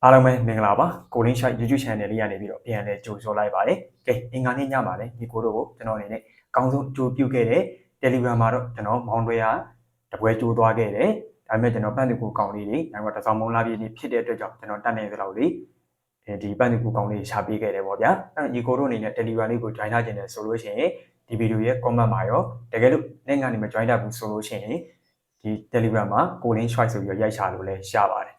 အားလုံးပဲမင်္ဂလာပါကိုလင်းရှိုက် YouTube channel လေးရနေပြီးတော့ပြန်လဲကြိုဆိုလိုက်ပါတယ်ကဲအင်္ဂါနေ့ညမှာလဲညီကိုတို့ကိုကျွန်တော်အနေနဲ့အကောင်းဆုံးကြိုပြုခဲ့တဲ့ Telegram မှာတော့ကျွန်တော်မောင်းတွဲရတပွဲကြိုးသွားခဲ့တယ်ဒါပေမဲ့ကျွန်တော်ပန့်သူကူကောင်လေးတွေနောက်တော့တစောင်းမုံလာပြည်ဖြစ်တဲ့အတွက်ကြောင့်ကျွန်တော်တတ်နေတဲ့လောက်လေးဒီပန့်သူကူကောင်လေးရှာပေးခဲ့တယ်ပေါ့ဗျာအဲ့တော့ညီကိုတို့အနေနဲ့ Telegram လေးကို join ထားခြင်းနဲ့ဆိုလို့ရှိရင်ဒီဗီဒီယိုရဲ့ comment မှာရောတကယ်လို့လက်ကနေမ join တတ်ဘူးဆိုလို့ရှိရင်ဒီ Telegram မှာကိုလင်းရှိုက်ဆိုပြီးတော့ရိုက်ချလို့လဲရပါတယ်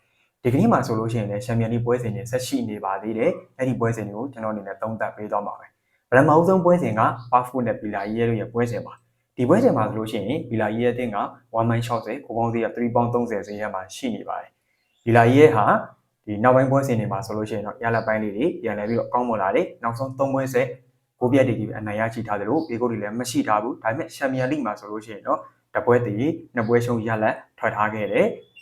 ဒီကနေ့မှာဆိုလို့ရှိရင်လည်းချန်ပီယံလိပွဲစဉ်တွေဆက်ရှိနေပါသေးတယ်။အဲ့ဒီပွဲစဉ်တွေကိုကျွန်တော်အနေနဲ့သုံးသပ်ပေးသွားမှာပဲ။ပထမအဆုံးပွဲစဉ်ကပါဖူနဲ့ပီလာရီရဲ့ပွဲစဉ်ပါ။ဒီပွဲစဉ်မှာဆိုလို့ရှိရင်ပီလာရီရဲ့အသင်းက1.60ကိုပေါင်းသေးရ3.30ဈေးထဲမှာရှိနေပါတယ်။ပီလာရီရဲ့ဟာဒီနောက်ပိုင်းပွဲစဉ်တွေမှာဆိုလို့ရှိရင်တော့ရလက်ပိုင်းလေးတွေပြန်လဲပြီးတော့အကောင်းမလာတယ်။နောက်ဆုံး3ပွဲဆက်ကိုပြတ်တီကြီးအနိုင်ရရှိထားတယ်လို့ဘေကိုတွေလည်းမရှိထားဘူး။ဒါပေမဲ့ချန်ပီယံလိမှာဆိုလို့ရှိရင်တော့တပွဲတည်းနှစ်ပွဲရှုံးရလက်ထွက်ထားခဲ့တယ်။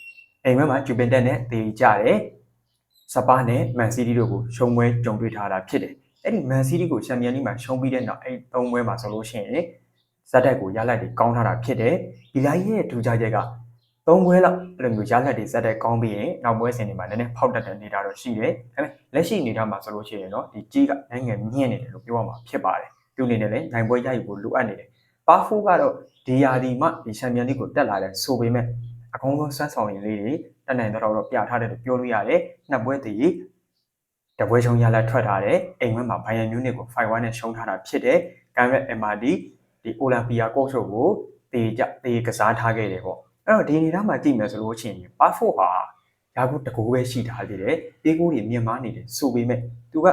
အိမ်မှာဂျူပင်တက်နဲ့တေကြတယ်စပါနဲ့မန်စီးတီးတို့ကိုရှုံးပွဲကြုံတွေ့ထားတာဖြစ်တယ်အဲ့ဒီမန်စီးတီးကိုချန်ပီယံလိမှာရှုံးပြီးတဲ့နောက်အဲ့၃ပွဲမှာဆိုလို့ရှိရင်ဇက်တက်ကိုရလက်တွေကောင်းထားတာဖြစ်တယ်ဒီလိုက်ရဲ့ထူးခြားချက်က၃ပွဲလောက်အဲ့လိုမျိုးရလက်တွေဇက်တက်ကောင်းပြီးရင်နောက်ပွဲစဉ်တွေမှာနည်းနည်းဖောက်တက်တဲ့နေတာတော့ရှိတယ်ဒါပေမဲ့လက်ရှိနေတာမှာဆိုလို့ရှိရင်တော့ဒီကြီးကနိုင်ငံမြင့်နေတယ်လို့ပြောရမှာဖြစ်ပါတယ်သူအနေနဲ့လည်းနိုင်ပွဲရယူဖို့လိုအပ်နေတယ်ပါဖိုးကတော့ဒီယာဒီမှဒီချန်ပီယံလိကိုတက်လာတဲ့ဆိုပေမဲ့အကောင်းဆုံးစွမ်းဆောင်ရည်လေးတွေတက်နိုင်တော့ပြထားတယ်လို့ပြောလို့ရတယ်နှစ်ပွဲတည်းတပွဲရှုံးရလက်ထွက်ထားတယ်အိမ်ဝက်မှာဘိုင်ယန်မြူးနစ်ကို 5-1 နဲ့ရှုံးထားတာဖြစ်တယ်ကမ်ဘက် MRD ဒီအိုလံပီယာကော့ချုပ်ကိုတေကစားထားခဲ့တယ်ပေါ့အဲ့တော့ဒီနေသားမှာကြည့်မယ်ဆိုလို့ချင်းပါဖို့ဟာရာခုတကူပဲရှိထားသေးတယ်တေးကိုတွေမြင်မာနေတယ်ဆိုပေမဲ့သူကအ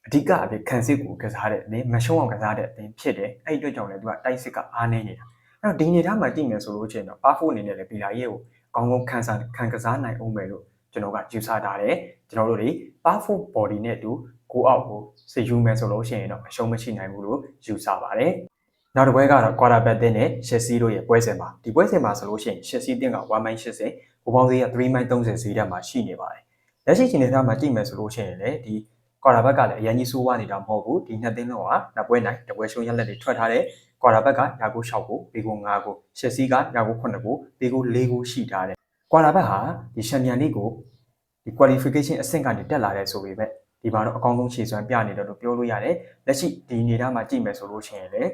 ဓိကအဖြစ်ခံစစ်ကိုကစားတဲ့အတင်းမရှုံးအောင်ကစားတဲ့အတင်းဖြစ်တယ်အဲ့ဒီအတွက်ကြောင့်လည်းသူကတိုက်စစ်ကအားနေနေတာအဲ့တော့ဒီနေသားမှာကြည့်မယ်ဆိုလို့ချင်းတော့ပါဖို့အနေနဲ့လည်းပီလာရဲ့ကိုကောင်းကောင်းခံကစားနိုင်အောင်မယ်လို့ကျွန်တော်ကယူဆထားတယ်ကျွန်တော်တို့တွေ powerful body နဲ့တူကိုအောက်ကိုစယူမယ်ဆိုလို့ရှိရင်တော့အရှုံးမရှိနိုင်ဘူးလို့ယူဆပါတယ်နောက်တစ်ပွဲကတော့ quarter back တင်းနဲ့ Chelsea တို့ရဲ့ပွဲစဉ်ပါဒီပွဲစဉ်မှာဆိုလို့ရှိရင် Chelsea တင်းက 1.80 ကိုပေါင်းသေးရ 3.30 ဈေးတက်မှာရှိနေပါတယ်လက်ရှိချိန်နေသားမှာကြည့်မယ်ဆိုလို့ရှိရင်လည်းဒီ quarter back ကလည်းအရင်ကြီးဆိုးဝါးနေတာမဟုတ်ဘူးဒီနှစ်တင်းလုံးကနှစ်ပွဲနိုင်တစ်ပွဲရှုံးရလက်တွေထွက်ထားတဲ့ quarter back ကရာကို6ကိုဘေကို5ကို Chelsea ကရာကို9ကိုဘေကို4ကိုရှိထားတယ်ကွာလာဘက်ဟာဒီချန်ပီယံလိကိုဒီ qualification အဆင့်ကနေတက်လာတဲ့ဆိုပေမဲ့ဒီမှာတော့အကောင်းဆုံးခြေစွမ်းပြနေတယ်လို့ပြောလို့ရတယ်လက်ရှိဒီနေသားမှာကြည့်မယ်ဆိုလို့ရှိရင်လည်း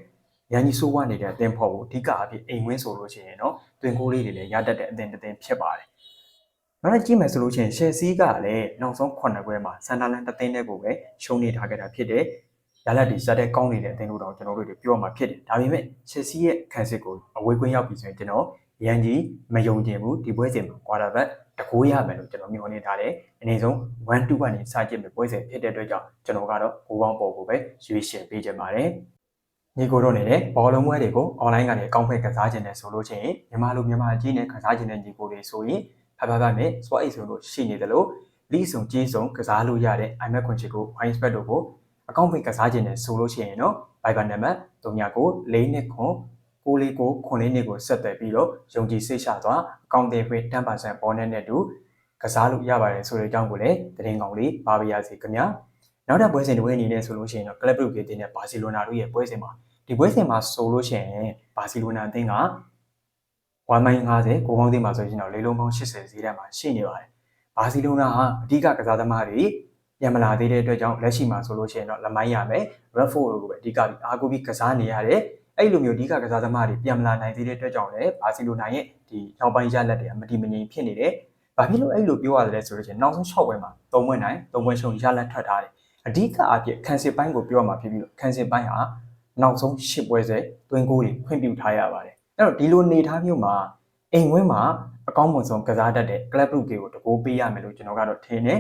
ရန်ကြီးဆိုးဝါးနေတဲ့အသင်းဖို့ကိုအဓိကအဖြစ်အိမ်ဝင်းဆိုလို့ရှိရင်တော့တွင်ကိုးလေးတွေလည်းရတတ်တဲ့အသင်းတစ်သင်းဖြစ်ပါတယ်နောက်လည်းကြည့်မယ်ဆိုလို့ရှိရင် Chelsea ကလည်းနောက်ဆုံး9ပွဲမှာဆန်ဒါလန်တစ်သင်းတည်းကိုပဲရှုံးနေထားခဲ့တာဖြစ်တယ်ရလက်ဒီဇက်တဲ့ကောင်းနေတဲ့အသင်းလို့တော့ကျွန်တော်တို့တွေပြောမှာဖြစ်တယ်ဒါပေမဲ့ Chelsea ရဲ့ခံစစ်ကိုအဝေးကွင်းရောက်ပြီဆိုရင်ကျွန်တော်ရန်ကြီးမယုံကျင်ဘူးဒီပွဲစဉ်မှာ quarter back တကိုးရမယ်လို့ကျွန်တော်မျှော်လင့်ထားတယ်အနေဆုံး1-2ကနေစကြည့်မယ်ပွဲစဉ်ဖြစ်တဲ့အတွက်ကြောင့်ကျွန်တော်ကတော့ကိုပေါင်းပေါ်ကိုပဲရွေးချယ်ပေးချင်ပါတယ်ညီကိုတို့နေတဲ့ဘောလုံးပွဲတွေကို online ကနေအကောင့်ဖိတ်ကစားခြင်းနဲ့ဆိုလို့ချင်းမြန်မာလူမြန်မာကြီးနဲ့ကစားခြင်းနဲ့ညီကိုတွေဆိုရင်ဖဖနဲ့ swap အိတ်ဆိုလို့ရှိနေတယ်လို့လိဆုံကြီးဆုံကစားလို့ရတဲ့ iMac ခွန်ချီကို wine spread တို့ကိုအကောင့်ဖိတ်ကစားခြင်းနဲ့ဆိုလို့ရှိရင်တော့ Viber နံပါတ်3994 949ကိုဆက်သွယ်ပြီးတော့ယုံကြည်စိတ်ချစွာအကောင့်တွေဖွင့် 10% ပေါ်နဲ့တူကစားလို့ရပါတယ်ဆိုတဲ့အကြောင်းကိုလည်းသတင်းကောင်းလေးပါပြရစီခင်ဗျာနောက်တဲ့ပွဲစဉ်တစ်ပွဲအနေနဲ့ဆိုလို့ရှိရင်တော့ Club Brugge တင်းနဲ့ဘာစီလိုနာတို့ရဲ့ပွဲစဉ်မှာဒီပွဲစဉ်မှာဆိုလို့ရှိရင်ဘာစီလိုနာအသင်းက 1.50 ကိုပေါင်းသေးမှာဆိုရင်တော့လေးလုံးပေါင်း80ဈေးတက်မှာရှိနေပါတယ်ဘာစီလိုနာဟာအဓိကကစားသမားတွေပြန်မလာသေးတဲ့အတွက်ကြောင့်လက်ရှိမှာဆိုလို့ရှိရင်တော့လမိုင်းရမယ် Redford တို့ကိုပဲအဓိကအားကိုးပြီးကစားနေရတယ်အဲ့လိုမျိုးအဓိကကစားသမားတွေပြန်မလာနိုင်သေးတဲ့အတွက်ကြောင့်လည်းဘာစီလိုနာရဲ့ဒီနောက်ပိုင်းရလက်တွေကမတည်မငြိမ်ဖြစ်နေတယ်ဘာဖြစ်လို့အဲ့လိုပြောရတယ်လဲဆိုတော့နောက်ဆုံး6ပွဲမှာ3ပွဲနိုင်3ပွဲရှုံးရလက်ထွက်ထားတယ်အဓိကအဖြစ်ခံစစ်ပိုင်းကိုပြောမှာဖြစ်ပြီးတော့ခံစစ်ပိုင်းဟာနောက်ဆုံး10ပွဲဆက်တွင်းကိုတွေခွင့်ပြုထားရပါတယ်အဲ့တော့ဒီလိုနေထားမျိုးမှာအိမ်ဝင်းမှာအကောင်းမွန်ဆုံးကစားတတ်တဲ့ Club Brugge ကိုတကိုးပေးရမယ်လို့ကျွန်တော်ကတော့ထင်တယ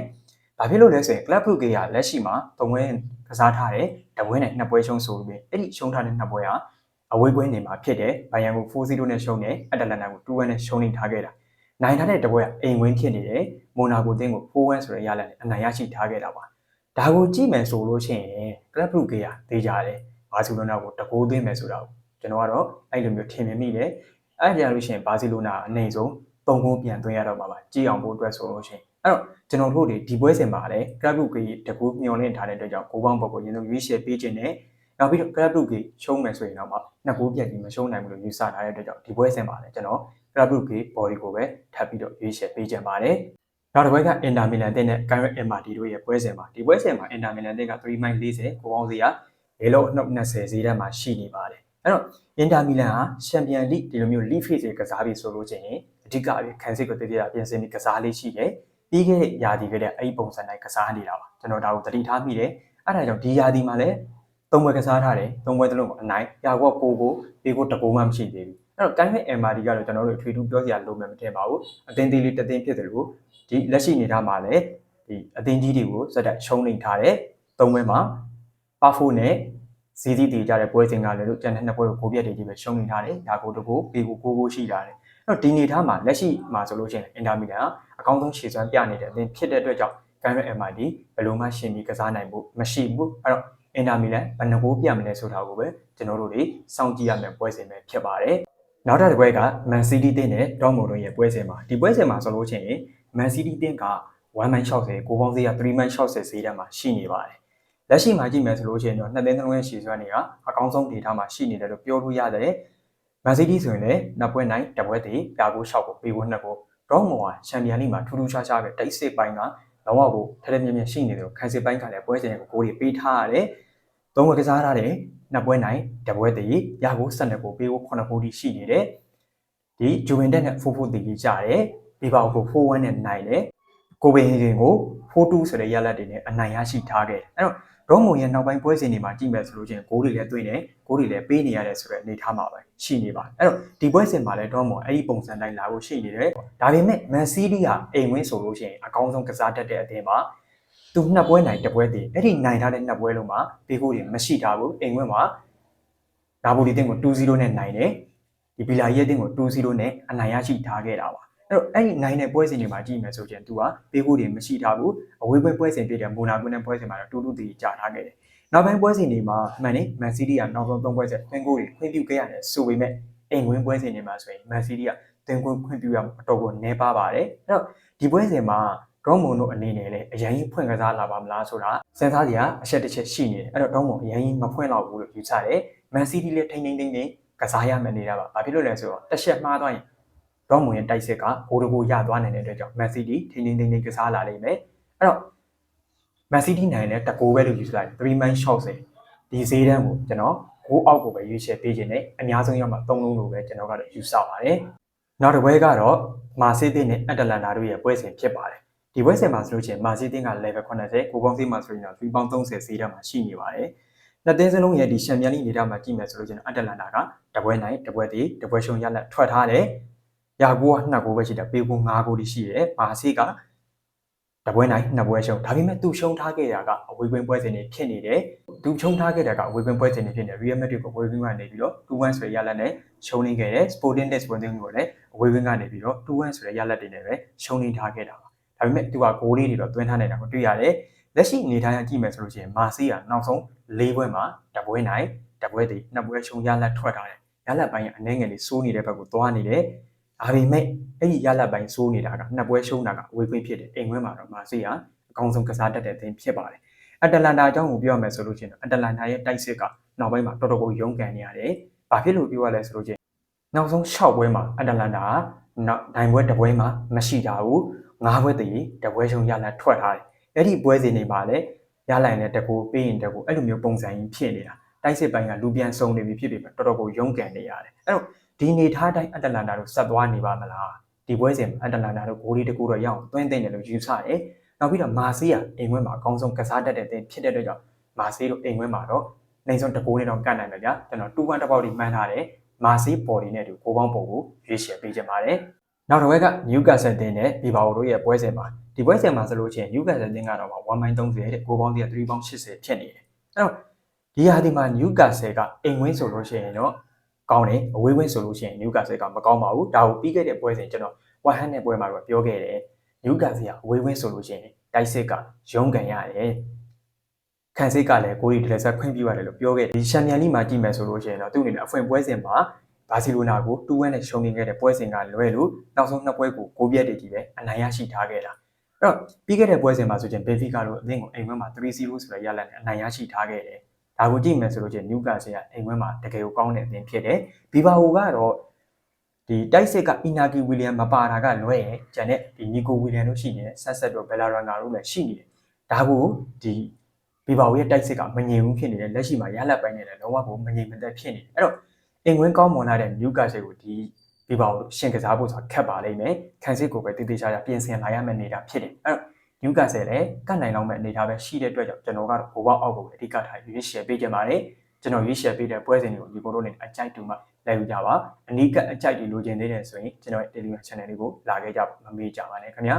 ်ဘာဖြစ်လို့လဲဆိုရင် Club Brugge ကလက်ရှိမှာ3ပွဲကစားထားတယ်တပွဲနဲ့2ပွဲရှုံးဆိုပြီးအဲ့ဒီရှုံးထားတဲ့2ပွဲဟာအဝေးကွင်းနေမှာဖြစ်တယ်ဘိုင်ယန်ကို 4-0 နဲ့ရှုံးတယ်အတလန်တာကို 2-1 နဲ့ရှုံးနေထားခဲ့တာနိုင်ထားတဲ့တပွဲကအိမ်ဝင်းဖြစ်နေတယ်မိုနာကိုတင်းကို 4-1 ဆိုတဲ့ရလဒ်နဲ့အနိုင်ရရှိထားခဲ့တာပါဒါကိုကြည့်မယ်ဆိုလို့ရှိရင် Club Brugge ကတေးကြတယ်ဘာစီလိုနာကိုတကိုးသွင်းမယ်ဆိုတာကိုကျွန်တော်ကတော့အဲ့လိုမျိုးထင်မြင်မိတယ်အဲ့ဒါကြလို့ရှိရင်ဘာစီလိုနာအနေဆုံး3ဂိုးပြန်သွင်းရတော့မှာပါကြည့်အောင်ဖို့အတွက်ဆိုလို့ရှိရင်အဲ့တော့ကျွန်တော်တို့ဒီပွဲစဉ်မှာလည်း Club Brugge တကူမျောလင့်ထားတဲ့အတွက်ကြောင့်ကိုပေါင်းပေါ်ကိုရင်းနှီးရွေးချယ်ပေးခြင်းနဲ့နောက်ပြီးတော့ Club Brugge ရှုံးမယ်ဆိုရင်တော့မှ2ဂိုးပြတ်ပြီးမရှုံးနိုင်ဘူးလို့ယူဆထားတဲ့အတွက်ကြောင့်ဒီပွဲစဉ်မှာလည်းကျွန်တော် Club Brugge body ကိုပဲထပ်ပြီးတော့ရွေးချယ်ပေးခြင်းပါတယ် နောက်တစ်ပွဲကအင်တာမီလန်အသင်းနဲ့ကန်ရက်အင်မာတီတို့ရဲ့ပွဲစဉ်မှာဒီပွဲစဉ်မှာအင်တာမီလန်အသင်းက3.40ကိုပေါင်းစရာ၄လုံးနှုတ်20ဈေးတက်မှာရှိနေပါတယ်အဲ့တော့အင်တာမီလန်ဟာချန်ပီယံလိဒီလိုမျိုးလိဖေ့စ်ကစားပြီးဆိုလို့ချင်းအဓိကအဖြစ်ခံစစ်ကိုတည်တည်ပြင်ဆင်ပြီးကစားလေးရှိတယ်ပြီးခဲ့တဲ့ယာတီကလည်းအဲ့ဒီပုံစံတိုင်းကစားနေတာပါကျွန်တော်ဒါကိုသတိထားမိတယ်အဲ့ဒါကြောင့်ဒီယာတီမှာလည်း၃ပွဲကစားထားတယ်၃ပွဲတလုံးအနိုင်ရာကောကိုပေးကိုတကူမှမရှိသေးဘူးအဲ့တော့ကန်ရက်အင်မာတီကတော့ကျွန်တော်တို့ထွေထူးပြောစရာလိုမှမထင်ပါဘူးအသင်းသေးလေးတစ်သင်းဖြစ်တယ်လို့ဒီလက်ရှိနေတာမှာလည်းဒီအသင်းကြီးတွေကိုစက်တက်ရှုံးနေထားတယ်၃ပွဲမှာပါဖိုနဲ့စီစီတည်ကြတဲ့ပွဲစဉ်ကလည်းတို့ကျန်တဲ့နှစ်ပွဲကိုပြက်တွေကြီးပဲရှုံးနေထားတယ်ဒါကိုတကူပေးကိုရှိတာတယ်အဲ့တော့ဒီနေထားမှာလက်ရှိမှာဆိုလို့ရှိရင်အင်တာမီလန်အကောင်းဆုံးခြေစွမ်းပြနေတဲ့အသင်းဖြစ်တဲ့အတွက်ကြောင့်ကန်ရက်အင်မာတီဘယ်လိုမှရှင်ပြီးကစားနိုင်ဖို့မရှိဘူးအဲ့တော့အင်တာမီလန်ဘယ်နှကိုပြမလဲဆိုတာကိုပဲကျွန်တော်တို့တွေစောင့်ကြည့်ရမယ့်ပွဲစဉ်ပဲဖြစ်ပါတယ်နောက်တစ်ပွဲကမန်စီးတီးတင်းနဲ့ဒေါ်မိုတို့ရဲ့ပွဲစဉ်မှာဒီပွဲစဉ်မှာဆိုလို့ရှိရင်မန်စီးတီးတင်းက1.60ကိုပေါင်းစရာ3.60ဈေးတက်မှာရှိနေပါတယ်လက်ရှိမှာကြည့်မယ်ဆိုလို့ရှိရင်တော့နှစ်သင်းလုံးရဲ့ရှည်စွမ်းတွေကအကောင်းဆုံးဒေတာမှာရှိနေတယ်လို့ပြောလို့ရတယ်မန်စီးတီးဆိုရင်လည်းနှစ်ပွဲနိုင်တစ်ပွဲတည်ပြကို6ကိုပေးဖို့2ကိုဒေါ်မိုကချန်ပီယံလိမှာထူးထူးခြားခြားပဲတိုက်စစ်ပိုင်းကလောကကိုထက်ထက်မြက်မြက်ရှိနေတယ်လို့ခံစစ်ပိုင်းကလည်းပွဲစဉ်ကိုဂိုးတွေပေးထားရတယ်သုံးပွဲကစားထားတယ်နှစ်ပွဲနိုင်တစ်ပွဲတည်ရကို12ကိုပေးဖို့9ကိုရှိနေတယ်ဒီဂျူဗင်တက်နဲ့4-4တည်ကြတယ်ဒီပါကို4-1နဲ့နိုင်တယ်ကိုပင်ဟေဂင်ကို4-2ဆိုတဲ့ရလဒ်တွေနဲ့အနိုင်ရရှိထားခဲ့အဲ့တော့ဒေါ်မိုရဲ့နောက်ပိုင်းပွဲစဉ်တွေမှာကြည့်မယ်ဆိုလို့ချင်းဂိုးတွေလည်းတွေ့နေဂိုးတွေလည်းပေးနေရတယ်ဆိုတဲ့အနေထားမှာပဲရှိနေပါအဲ့တော့ဒီပွဲစဉ်မှာလည်းဒေါ်မိုအဲ့ဒီပုံစံတိုင်းလာဖို့ရှိနေတယ်ဒါပေမဲ့မန်စီးတီးကအိမ်ဝင်းဆိုလို့ချင်းအကောင်းဆုံးကစားတတ်တဲ့အသင်းပါသူနှစ်ပွဲနိုင်တစ်ပွဲတည်အဲ့ဒီနိုင်ထားတဲ့နှစ်ပွဲလုံးမှာပေးဖို့တွေမရှိထားဘူးအိမ်ဝင်းမှာနာပိုလီတင်းကို2-0နဲ့နိုင်တယ်ဒီဘီလာရီရဲ့တင်းကို2-0နဲ့အနိုင်ရရှိထားခဲ့တာပါအဲ့တော့အဲ့ဒီနိုင်တဲ့ပွဲစဉ်တွေမှာကြည့်မယ်ဆိုရင်သူကပေးဖို့တွေမရှိထားဘူးအဝေးပွဲစဉ်ပြတဲ့မိုနာကိုနဲ့ပွဲစဉ်မှာတော့တူတီကြာထားခဲ့တယ်နောက်ပိုင်းပွဲစဉ်တွေမှာမှန်နေမန်စီးတီးကနောက်ဆုံး3ပွဲစဉ်သွင်းကိုတွေခွင့်ပြုခဲ့ရတယ်ဆိုပေမဲ့အိမ်ဝင်းပွဲစဉ်တွေမှာဆိုရင်မန်စီးတီးကသွင်းကိုခွင့်ပြုရအတော်ကိုနည်းပါပါတယ်အဲ့တော့ဒီပွဲစဉ်မှာဒေါမွန်တို့အနေနဲ့လည်းအရင်ကြီးဖွင့်ကစားလာပါမလားဆိုတာစဉ်းစားစရာအချက်တစ်ချက်ရှိနေတယ်အဲ့တော့ဒေါမွန်အရင်ကြီးမဖွင့်တော့ဘူးလို့ယူဆတယ်မန်စီးတီးလည်းထိန်းကစားရမယ်နေတာပါဘာဖြစ်လို့လဲဆိုတော့တစ်ချက်မှားသွားရင်ဒေါမွန်ရဲ့တိုက်စစ်ကဂိုးတကိုရသွားနိုင်တဲ့အတွက်ကြောင့်မန်စီးတီးထိန်းကစားလာလိမ့်မယ်အဲ့တော့မန်စီးတီးနိုင်တဲ့တကိုးပဲလို့ယူဆလိုက်3.60ဒီဈေးတန်းကိုကျွန်တော်ဂိုးအောက်ကိုပဲရွေးချယ်ပေးခြင်းနဲ့အများဆုံးရောက်မှာ3လုံးလို့ပဲကျွန်တော်ကတော့ယူဆပါတယ်နောက်တစ်ပွဲကတော့မာဆေးတင်းနဲ့အက်တလန်တာတို့ရဲ့ပွဲစဉ်ဖြစ်ပါတယ်ဒီပွဲစဉ်မှာဆိုလို့ချင်းမာဆေးတင်းက level 80ကိုပေါင်းစည်းမှာဆိုရင်တော့3.30ဈေးတန်းမှာရှိနေပါတယ်နှစ်သင်းစလုံးရဲ့ဒီချန်ပီယံလိနေတာမှာကြည့်မယ်ဆိုလို့ချင်းအက်တလန်တာကတပွဲနိုင်တပွဲတည်တပွဲရှုံရလက်ထွက်ထားတယ်ရာကိုက2ကိုပဲရှိတယ်ပေးကို5ကိုရှိတယ်မာဆေးကတပွဲနိုင်2ပွဲရှုံဒါပေမဲ့သူရှုံထားခဲ့တာကအဝေးကွင်းပွဲစဉ်တွေဖြစ်နေတယ်သူရှုံထားခဲ့တာကအဝေးကွင်းပွဲစဉ်တွေဖြစ်နေ Real Madrid ကိုအဝေးကွင်းကနေပြီးတော့2-1ဆိုတဲ့ရလက်နဲ့ရှုံနေခဲ့တယ် Sporting Lisbon ကိုလည်းအဝေးကွင်းကနေပြီးတော့2-1ဆိုတဲ့ရလက်တွေနဲ့ပဲရှုံနေထားခဲ့တာပါဒါပေမဲ့သူကဂိုးလေးတွေတော့သွင်းထားနေတာကိုတွေ့ရတယ်လက်ရှိအနေထားအကြည့်မယ်ဆိုလို့ရှိရင်မာဆေးကနောက်ဆုံး၄ပွဲမှာတပွဲနိုင်တပွဲတည်2ပွဲရှုံရလက်ထွက်ထားတယ်ရလက်ပိုင်းအနှဲငယ်လေးစိုးနေတဲ့ဘက်ကိုသွားနေတယ်ဒါပေမဲ့အဲ့ဒီရလက်ပိုင်းစိုးနေတာက2ပွဲရှုံးတာကအဝေးကွင်းဖြစ်တယ်အိမ်ကွင်းမှာတော့မာဆေးကအကောင်းဆုံးကစားတတ်တဲ့အသင်းဖြစ်ပါတယ်အက်တလန်တာအကြောင်းကိုပြောရမယ်ဆိုလို့ရှိရင်အက်တလန်တာရဲ့တိုက်စစ်ကနောက်ပိုင်းမှာတော်တော်ကိုရုန်းကန်နေရတယ်ဘာဖြစ်လို့ပြောရလဲဆိုလို့ချင်းနောက်ဆုံး6ပွဲမှာအက်တလန်တာနောက်နိုင်ပွဲတစ်ပွဲမှာမရှိကြဘူး9ပွဲတည်တပွဲရှုံရလက်ထွက်ထားတယ်အဲ့ဒီပွဲစဉ်တွေမှာလည်းရလိုက်တဲ့တကူပေးရင်တကူအဲ့လိုမျိုးပုံစံကြီးဖြစ်နေတာတိုက်စစ်ပိုင်းကလူပြန်ဆုံးနေပြီဖြစ်ပြီးတော်တော်ကိုရုန်းကန်နေရတယ်အဲ့တော့ဒီနေထားတိုင်းအက်တလန်တာတို့ဆက်သွားနေပါမလားဒီပွဲစဉ်အက်တလန်တာတို့ဂိုးလေးတကူတော့ရအောင်သွင်းသိမ့်တယ်လို့ယူဆတယ်နောက်ပြီးတော့မာဆေးကအိမ်ဝင်းမှာအကောင်းဆုံးကစားတတ်တဲ့တင်ဖြစ်တဲ့အတွက်ကြောင့်မာဆေးတို့အိမ်ဝင်းမှာတော့နိုင်ဆုံးတကူနဲ့တော့ကတ်နိုင်မယ်ဗျာကျွန်တော်2-1တစ်ပေါက်ဒီမှန်းထားတယ်မာဆေးပေါ်ဒီနဲ့တူကိုပေါင်းပုံကိုရွေးချယ်ပေးချင်ပါတယ်နောက်တစ်ဝက်ကနျူကာဆယ်တင်းနဲ့ဘီဘာအိုတို့ရဲ့ပွဲစဉ်မှာဒီပွဲစဉ်မှာဆိုလို့ချင်းနျူကာဆယ်တင်းကတော့1.30တဲ့ကိုပေါင်း3.80ဖြစ်နေတယ်အဲ့တော့ဒီဟာဒီမှာနျူကာဆယ်ကအိမ်ဝင်းဆိုလို့ရှိရင်တော့ကောင်းတယ်အဝေးဝင်းဆိုလို့ရှိရင်နျူကာဆယ်ကမကောင်းပါဘူးဒါကိုပြီးခဲ့တဲ့ပွဲစဉ်ကျွန်တော်ဝမ်ဟန်နဲ့ပွဲမှာတော့ပြောခဲ့တယ်နျူကာဆယ်ကအဝေးဝင်းဆိုလို့ရှိရင်တိုက်စစ်ကရုန်းကန်ရတယ်ခံစစ်ကလည်းကိုရီဒလက်ဆက်ခွင့်ပြုရတယ်လို့ပြောခဲ့တယ်ဒီချန်ပီယံလိမှာကြည့်မယ်ဆိုလို့ရှိရင်တော့သူ့အနေနဲ့အဖွင့်ပွဲစဉ်မှာဘာစီလိုနာကို2-1နဲ့ရှုံးနေခဲ့တဲ့ပွဲစဉ်ကလွဲလို့နောက်ဆုံး2ပွဲကိုဂိုးပြတ်တွေကြီးပဲအနိုင်ရရှိထားခဲ့တာအဲ့တော့ပြီးခဲ့တဲ့ပွဲစဉ်မှာဆိုရင်ဘယ်ဖီကာတို့အသင်းကိုအိမ်ဝင်းမှာ3-0ဆိုတဲ့ရလဒ်နဲ့အနိုင်ရရှိထားခဲ့တယ်ဒါကိုကြည့်မယ်ဆိုလို့ချင်းနျူကာဆယ်ကအိမ်ဝင်းမှာတကယ်ကိုကောင်းတဲ့အသင်းဖြစ်တယ်ဘီဘာဟိုကတော့ဒီ ဒီတိုက်စစ်ကအီနာဂီဝီလီယံမပါတာကလွဲရကျန်တဲ့ဒီနီကိုဝီလီယံတို့ရှိနေတယ်ဆက်ဆက်တို့ဘယ်လာရန်ဂါတို့လည်းရှိနေတယ်ဒါကိုဒီဘီဘာဝီရဲ့တိုက်စစ်ကမငြိမ်ဘူးဖြစ်နေတယ်လက်ရှိမှာရလက်ပိုင်းနေတယ်လုံးဝကိုမငြိမ်မသက်ဖြစ်နေတယ်အဲ့တော့အင်ကွင်းကောင်းမွန်လာတဲ့နျူကာဆယ်ကိုဒီဘီဘာဝီရှင်ကစားဖို့ဆိုတာခက်ပါလိမ့်မယ်ခံစစ်ကိုပဲတိတိကျကျပြင်ဆင်လာရမယ့်နေတာဖြစ်တယ်အဲ့တော့နျူကာဆယ်လည်းကတ်နိုင်လောက်မဲ့အနေထားပဲရှိတဲ့အတွက်ကြောင့်ကျွန်တော်ကတော့ဘိုးဘအောက်ကိုအဓိကထားရွေးချယ်ပေးကြပါတယ်ကျွန်တော်ရွေးချယ်ပေးတဲ့ပွဲစဉ်တွေကိုဒီကိုတို့နဲ့အကြိုက်တူမှလိုက်ယူကြပါအနီးကပ်အကြိုက်တွေလိုချင်သေးတယ်ဆိုရင်ကျွန်တော်ရဲ့ Telegram Channel လေးကိုလာခဲ့ကြပါမမေ့ကြပါနဲ့ခင်ဗျာ